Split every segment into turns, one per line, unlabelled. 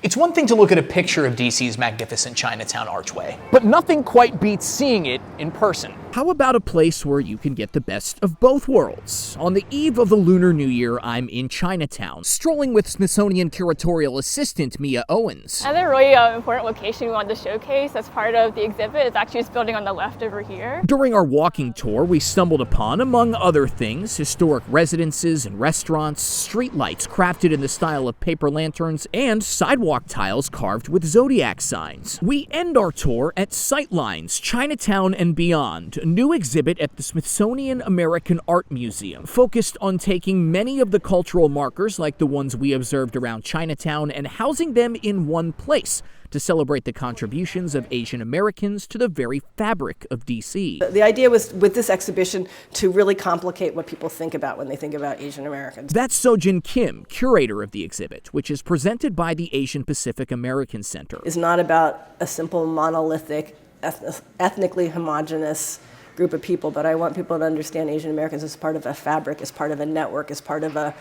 It's one thing to look at a picture of DC's magnificent Chinatown archway, but nothing quite beats seeing it in person.
How about a place where you can get the best of both worlds? On the eve of the Lunar New Year, I'm in Chinatown, strolling with Smithsonian curatorial assistant Mia Owens.
Another really important location we wanted to showcase as part of the exhibit is actually this building on the left over here.
During our walking tour, we stumbled upon, among other things, historic residences and restaurants, streetlights crafted in the style of paper lanterns, and sidewalk tiles carved with zodiac signs. We end our tour at Sightlines, Chinatown and Beyond, a new exhibit at the Smithsonian American Art Museum, focused on taking many of the cultural markers like the ones we observed around Chinatown and housing them in one place to celebrate the contributions of Asian Americans to the very fabric of DC.
The idea was, with this exhibition, to really complicate what people think about when they think about Asian Americans.
That's Sojin Kim, curator of the exhibit, which is presented by the Asian Pacific American Center.
It's not about a simple monolithic, ethnically homogenous group of people, but I want people to understand Asian Americans as part of a fabric, as part of a network, as part of a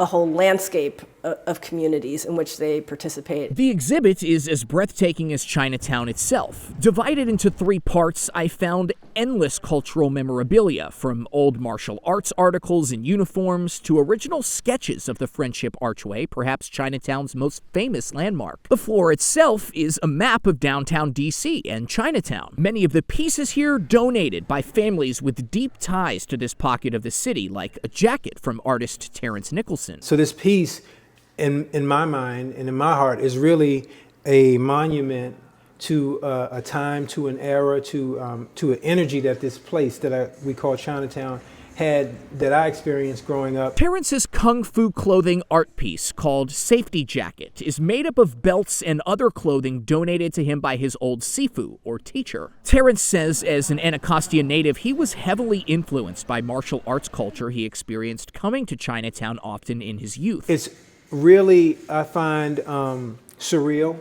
whole landscape of communities in which they participate.
The exhibit is as breathtaking as Chinatown itself. Divided into 3 parts, I found endless cultural memorabilia, from old martial arts articles and uniforms to original sketches of the Friendship Archway, perhaps Chinatown's most famous landmark. The floor itself is a map of downtown DC and Chinatown. Many of the pieces here donated by families with deep ties to this pocket of the city, like a jacket from artist Terrence Nicholson.
So this piece, in my mind and in my heart, is really a monument to a time, to an era, to an energy that this place that we call Chinatown had, that I experienced growing up.
Terrence's kung fu clothing art piece, called Safety Jacket, is made up of belts and other clothing donated to him by his old sifu, or teacher. Terrence says as an Anacostia native, he was heavily influenced by martial arts culture he experienced coming to Chinatown often in his youth.
It's really, I find, surreal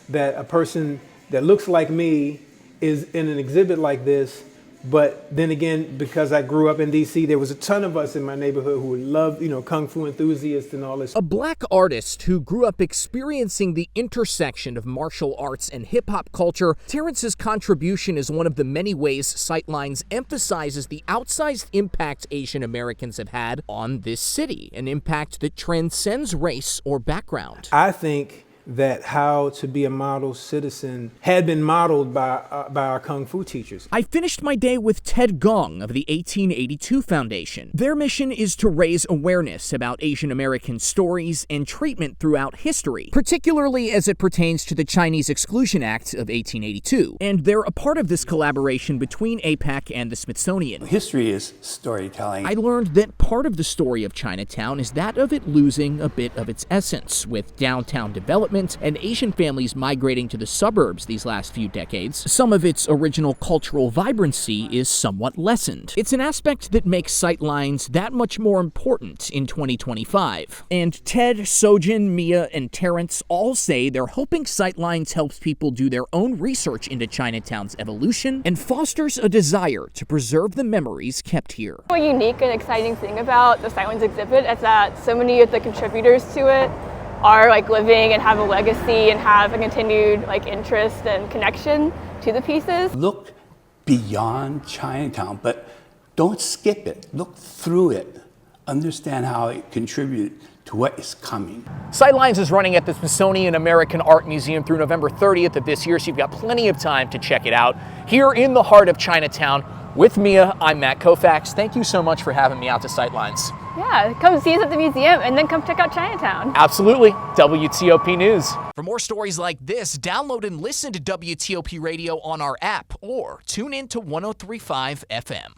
that a person that looks like me is in an exhibit like this. But then again, because I grew up in DC, there was a ton of us in my neighborhood who would love, kung fu enthusiasts and all this.
A black artist who grew up experiencing the intersection of martial arts and hip-hop culture, Terrence's contribution is one of the many ways Sightlines emphasizes the outsized impact Asian Americans have had on this city, an impact that transcends race or background.
I think that how to be a model citizen had been modeled by our kung fu teachers.
I finished my day with Ted Gong of the 1882 Foundation. Their mission is to raise awareness about Asian American stories and treatment throughout history, particularly as it pertains to the Chinese Exclusion Act of 1882. And they're a part of this collaboration between APAC and the Smithsonian.
History is storytelling.
I learned that part of the story of Chinatown is that of it losing a bit of its essence, with downtown development and Asian families migrating to the suburbs these last few decades. Some of its original cultural vibrancy is somewhat lessened. It's an aspect that makes Sightlines that much more important in 2025. And Ted, Sojin, Mia, and Terrence all say they're hoping Sightlines helps people do their own research into Chinatown's evolution and fosters a desire to preserve the memories kept here.
One unique and exciting thing about the Sightlines exhibit is that so many of the contributors to it are living and have a legacy and have a continued interest and connection to the pieces.
Look beyond Chinatown, but don't skip it. Look through it. Understand how it contributes to what is coming.
Sightlines is running at the Smithsonian American Art Museum through November 30th of this year, so you've got plenty of time to check it out. Here in the heart of Chinatown, with Mia, I'm Matt Kaufax. Thank you so much for having me out to Sightlines.
Yeah, come see us at the museum and then come check out Chinatown.
Absolutely. WTOP News.
For more stories like this, download and listen to WTOP Radio on our app or tune in to 103.5 FM.